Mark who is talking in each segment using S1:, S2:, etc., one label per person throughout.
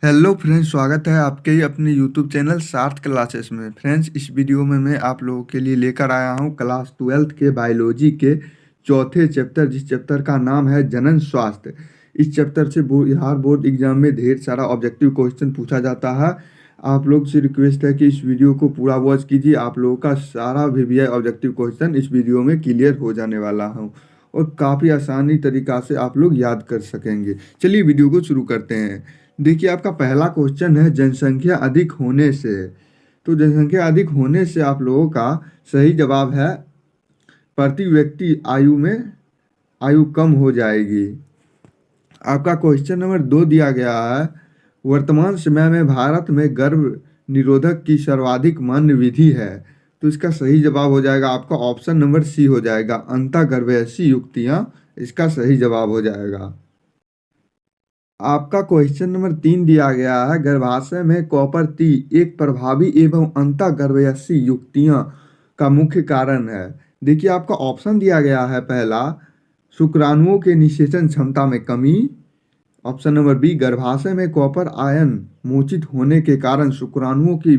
S1: Hello friends, स्वागत है आपके ही अपने यूट्यूब चैनल सार्थ क्लासेस में। फ्रेंड्स, इस वीडियो में मैं आप लोगों के लिए लेकर आया हूं क्लास 12th के बायोलॉजी के चौथे चैप्टर, जिस चैप्टर का नाम है जनन स्वास्थ्य। इस चैप्टर से बिहार बोर्ड एग्जाम में ढेर सारा ऑब्जेक्टिव क्वेश्चन पूछा जाता है। आप लोग से रिक्वेस्ट है कि इस वीडियो को पूरा वॉच कीजिए। आप लोगों का सारा VVI ऑब्जेक्टिव क्वेश्चन इस वीडियो में क्लियर हो जाने वाला हूँ और काफ़ी आसानी तरीका से आप लोग याद कर सकेंगे। चलिए वीडियो को शुरू करते हैं। देखिए, आपका पहला क्वेश्चन है जनसंख्या अधिक होने से। तो जनसंख्या अधिक होने से आप लोगों का सही जवाब है प्रति व्यक्ति आयु कम हो जाएगी। आपका क्वेश्चन नंबर 2 दिया गया है, वर्तमान समय में भारत में गर्भ निरोधक की सर्वाधिक मान्य विधि है। तो इसका सही जवाब हो जाएगा आपका ऑप्शन नंबर सी हो जाएगा, अंतःगर्भाशयी युक्तियाँ इसका सही जवाब हो जाएगा। आपका क्वेश्चन नंबर 3 दिया गया है, गर्भाशय में कॉपर टी एक प्रभावी एवं अंतःगर्भाशयी युक्तियाँ का मुख्य कारण है। देखिए, आपका ऑप्शन दिया गया है, पहला शुक्राणुओं के निषेचन क्षमता में कमी, ऑप्शन नंबर बी गर्भाशय में कॉपर आयन मोचित होने के कारण शुक्राणुओं की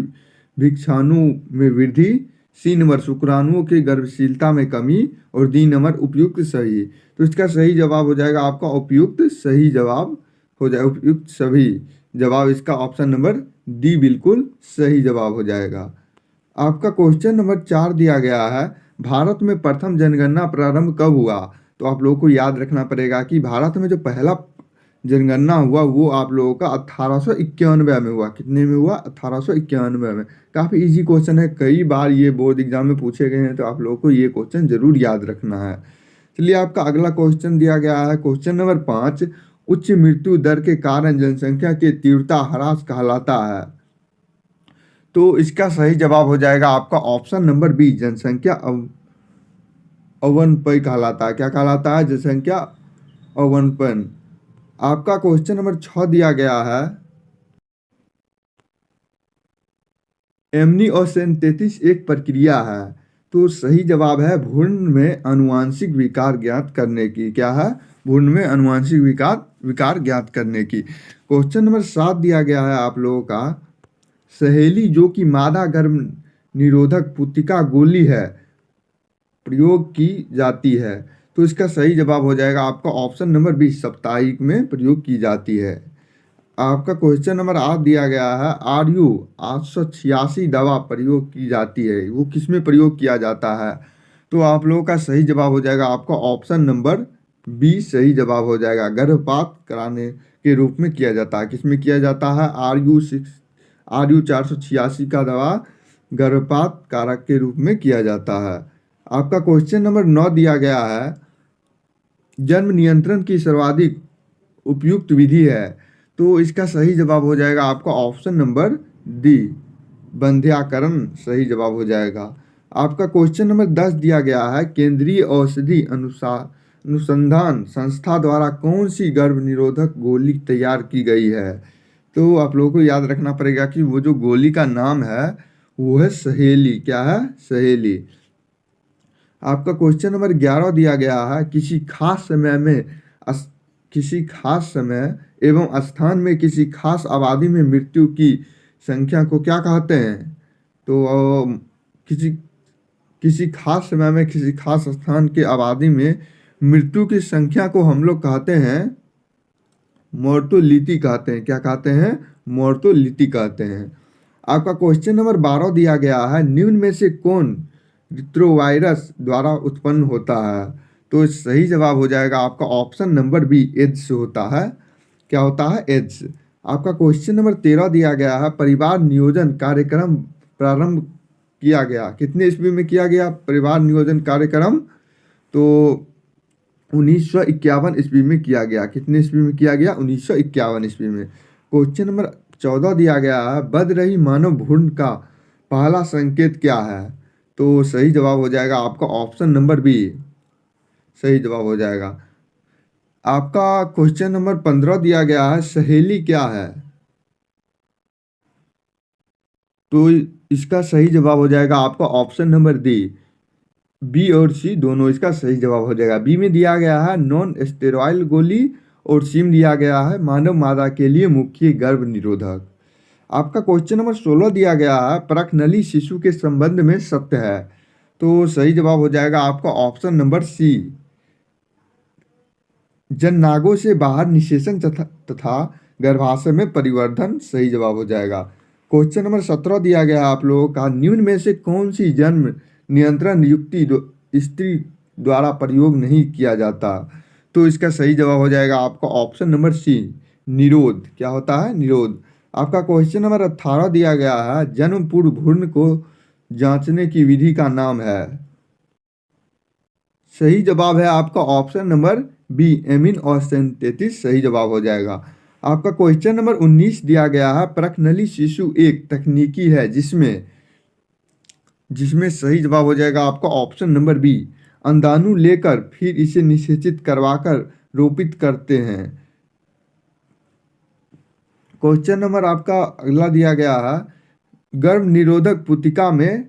S1: भिक्षाणु में वृद्धि, सी नंबर शुक्राणुओं की गर्भशीलता में कमी, और डी नंबर उपयुक्त सही। तो इसका सही जवाब हो जाएगा आपका उपयुक्त सही जवाब हो जाए, उपयुक्त सभी जवाब इसका ऑप्शन नंबर डी बिल्कुल सही जवाब हो जाएगा। आपका क्वेश्चन नंबर 4 दिया गया है, भारत में प्रथम जनगणना प्रारंभ कब हुआ। तो आप लोगों को याद रखना पड़ेगा कि भारत में जो पहला जनगणना हुआ वो आप लोगों का 1891 में हुआ। कितने में हुआ? 1891 में। काफ़ी इजी क्वेश्चन है, कई बार ये बोर्ड एग्जाम में पूछे गए हैं, तो आप लोगों को ये क्वेश्चन जरूर याद रखना है। चलिए, आपका अगला क्वेश्चन दिया गया है, क्वेश्चन नंबर 5, उच्च मृत्यु दर के कारण जनसंख्या के तीव्रता ह्रास कहलाता है। तो इसका सही जवाब हो जाएगा आपका ऑप्शन नंबर बी, जनसंख्या अवनपन कहलाता है। क्या कहलाता है? जनसंख्या अवनपन। आपका क्वेश्चन नंबर 6 दिया गया है, एमनियोसेंटेसिस एक प्रक्रिया है। तो सही जवाब है भ्रूण में आनुवांशिक विकार ज्ञात करने की। क्या है? भ्रूण में आनुवांशिक विकार ज्ञात करने की। क्वेश्चन नंबर 7 दिया गया है आप लोगों का, सहेली जो कि मादा गर्भ निरोधक पुत्तिका गोली है प्रयोग की जाती है। तो इसका सही जवाब हो जाएगा आपका ऑप्शन नंबर बी, साप्ताहिक में प्रयोग की जाती है। आपका क्वेश्चन नंबर 8 दिया गया है, RU 886 दवा प्रयोग की जाती है, वो किस में प्रयोग किया जाता है। तो आप लोगों का सही जवाब हो जाएगा आपका ऑप्शन नंबर बी सही जवाब हो जाएगा, गर्भपात कराने के रूप में किया जाता है। किस में किया जाता है? RU 486 का दवा गर्भपात कारक के रूप में किया जाता है। आपका क्वेश्चन नंबर 9 दिया गया है, जन्म नियंत्रण की सर्वाधिक उपयुक्त विधि है। तो इसका सही जवाब हो जाएगा आपका ऑप्शन नंबर डी, बंध्याकरण सही जवाब हो जाएगा। आपका क्वेश्चन नंबर 10 दिया गया है, केंद्रीय औषधि अनुसंधान संस्था द्वारा कौन सी गर्भ निरोधक गोली तैयार की गई है। तो आप लोगों को याद रखना पड़ेगा कि वो जो गोली का नाम है वो है सहेली। क्या है? सहेली। आपका क्वेश्चन नंबर 11 दिया गया है, किसी खास समय एवं स्थान में किसी खास आबादी में मृत्यु की संख्या को क्या कहते हैं। तो किसी किसी खास समय में किसी खास स्थान के आबादी में मृत्यु की संख्या को हम लोग कहते हैं मोर्टोलिटी कहते हैं। क्या कहते हैं? मोर्टोलिटी कहते हैं। आपका क्वेश्चन नंबर 12 दिया गया है, निम्न में से कौन रित्रोवायरस द्वारा उत्पन्न होता है। तो सही जवाब हो जाएगा आपका ऑप्शन नंबर बी, एड्स होता है। क्या होता है? एड्स। आपका क्वेश्चन नंबर 13 दिया गया है, परिवार नियोजन कार्यक्रम प्रारंभ किया गया, कितने ईस्वी में किया गया परिवार नियोजन कार्यक्रम? तो 1951 ईस्वी में किया गया। कितने ईस्वी में किया गया? 1951 ईस्वी में। क्वेश्चन नंबर 14 दिया गया है, बढ़ रही मानव भ्रूण का पहला संकेत क्या है। तो सही जवाब हो जाएगा आपका ऑप्शन नंबर बी सही जवाब हो जाएगा। आपका क्वेश्चन नंबर 15 दिया गया है, सहेली क्या है। तो इसका सही जवाब हो जाएगा आपका ऑप्शन नंबर डी, बी और सी दोनों इसका सही जवाब हो जाएगा। बी में दिया गया है नॉन स्टेरॉयल गोली और सीम दिया गया है मानव मादा के लिए मुख्य गर्भ निरोधक। आपका क्वेश्चन नंबर 16 दिया गया है परखनली शिशु के संबंध में सत्य है। तो सही जवाब हो जाएगा आपका ऑप्शन नंबर सी, जननांगों से बाहर निषेचन तथा गर्भाशय में परिवर्धन सही जवाब हो जाएगा। क्वेश्चन नंबर 17 दिया गया आप लोगों का निम्न में से कौन सी जन्म नियंत्रण युक्ति स्त्री द्वारा प्रयोग नहीं किया जाता। तो इसका सही जवाब हो जाएगा आपका ऑप्शन नंबर सी, निरोध। क्या होता है? निरोध। आपका क्वेश्चन नंबर 18 दिया गया है जन्म पूर्व भ्रूण को जांचने की विधि का नाम है। सही जवाब है आपका ऑप्शन नंबर बी, एमिन ऑस्टेंटेटिस सही जवाब हो जाएगा। आपका क्वेश्चन नंबर 19 दिया गया है परखनली शिशु एक तकनीकी है जिसमें सही जवाब हो जाएगा आपका ऑप्शन नंबर बी, अंडाणु लेकर फिर इसे निषेचित करवाकर रोपित करते हैं। क्वेश्चन नंबर आपका अगला दिया गया है गर्भ निरोधक पुतिका में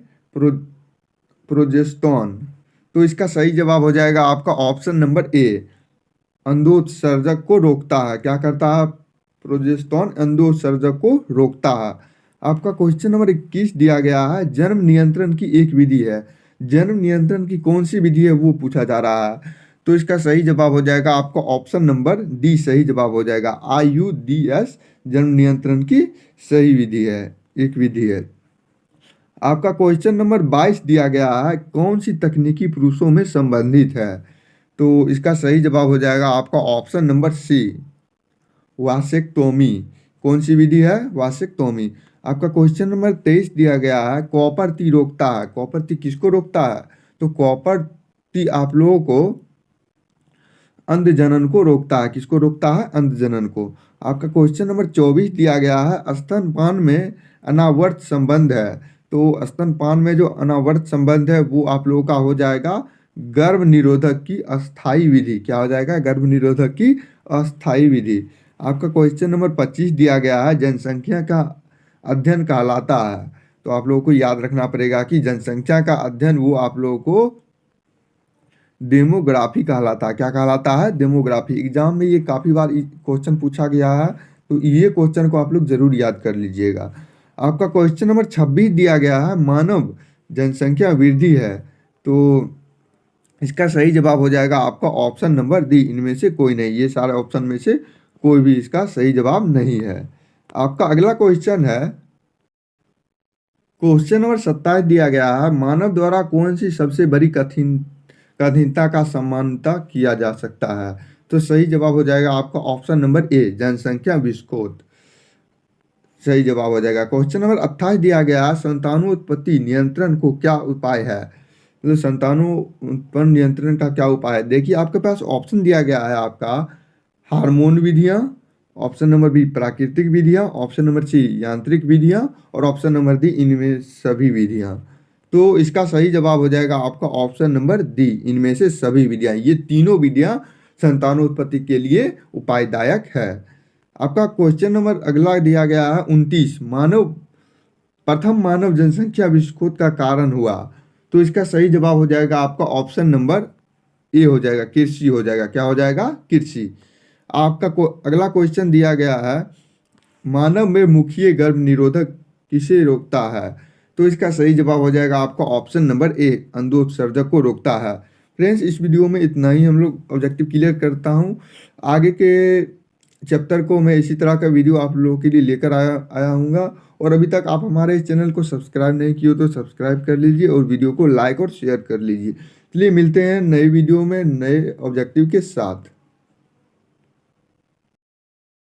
S1: प्रोजेस्टेरॉन। तो इसका सही जवाब हो जाएगा आपका ऑप्शन नंबर ए, अंडोत्सर्जक को रोकता है। क्या करता है? प्रोजेस्टेरॉन अंडोत्सर्जक को रोकता है। आपका क्वेश्चन नंबर 21 दिया गया है जन्म नियंत्रण की एक विधि है। जन्म नियंत्रण की कौन सी विधि है वो पूछा जा रहा है। तो इसका सही जवाब हो जाएगा आपका ऑप्शन नंबर डी सही जवाब हो जाएगा। IUDS जन्म नियंत्रण की सही विधि है, एक विधि है। आपका क्वेश्चन नंबर 22 दिया गया है कौन सी तकनीकी पुरुषों में संबंधित है। तो इसका सही जवाब हो जाएगा आपका ऑप्शन नंबर सी, वासेक्टोमी। कौन सी विधि है? वासेक्टोमी। आपका क्वेश्चन नंबर 23 दिया गया है कॉपर टी रोकता है। कॉपर टी किसको रोकता है? तो कॉपर टी आप लोगों को अंध जनन को रोकता है। किसको रोकता है? अंध जनन को। आपका क्वेश्चन नंबर 24 दिया गया है स्तनपान में अनावर्त संबंध है। तो स्तनपान में जो अनावर्त संबंध है वो आप लोगों का हो जाएगा गर्भ निरोधक की अस्थाई विधि। क्या हो जाएगा? गर्भ निरोधक की अस्थाई विधि। आपका क्वेश्चन नंबर 25 दिया गया है जनसंख्या का अध्ययन कहलाता है। तो आप लोगों को याद रखना पड़ेगा कि जनसंख्या का अध्ययन वो आप लोगों को डेमोग्राफी कहलाता है। क्या कहलाता है? डेमोग्राफी। एग्जाम में ये काफ़ी बार क्वेश्चन पूछा गया है, तो ये क्वेश्चन को आप लोग जरूर याद कर लीजिएगा। आपका क्वेश्चन नंबर 26 दिया गया है मानव जनसंख्या वृद्धि है। तो इसका सही जवाब हो जाएगा आपका ऑप्शन नंबर डी, इनमें से कोई नहीं। ये सारे ऑप्शन में से कोई भी इसका सही जवाब नहीं है। आपका अगला क्वेश्चन है क्वेश्चन नंबर 27 दिया गया है मानव द्वारा कौन सी सबसे बड़ी कठिनता का समानता किया जा सकता है। तो सही जवाब हो जाएगा आपका ऑप्शन नंबर ए, जनसंख्या विस्फोट सही जवाब हो जाएगा। क्वेश्चन नंबर 28 दिया गया है संतानोत्पत्ति नियंत्रण को क्या उपाय है। तो संतानोत्पन्न नियंत्रण का क्या उपाय है? देखिए आपके पास ऑप्शन दिया गया है आपका हार्मोन विधियां, ऑप्शन नंबर बी प्राकृतिक विधियां, ऑप्शन नंबर सी यांत्रिक विधियां और ऑप्शन नंबर डी इनमें सभी विधियां। तो इसका सही जवाब हो जाएगा आपका ऑप्शन नंबर डी, इनमें से सभी विधियां। ये तीनों विधियां संतानोत्पत्ति के लिए उपायदायक है। आपका क्वेश्चन नंबर अगला दिया गया है 29 प्रथम मानव जनसंख्या विस्फोट का कारण हुआ। तो इसका सही जवाब हो जाएगा आपका ऑप्शन नंबर ए हो जाएगा, कृषि हो जाएगा। क्या हो जाएगा? कृषि। आपका अगला क्वेश्चन दिया गया है मानव में मुख्य गर्भ निरोधक किसे रोकता है। तो इसका सही जवाब हो जाएगा आपका ऑप्शन नंबर ए, अंडोत्सर्जक को रोकता है। फ्रेंड्स इस वीडियो में इतना ही हम लोग ऑब्जेक्टिव क्लियर करता हूँ। आगे के चैप्टर को मैं इसी तरह का वीडियो आप लोगों के लिए लेकर आया हूँगा। और अभी तक आप हमारे इस चैनल को सब्सक्राइब नहीं किए तो सब्सक्राइब कर लीजिए और वीडियो को लाइक और शेयर कर लीजिए। चलिए मिलते हैं नए वीडियो में नए ऑब्जेक्टिव के साथ।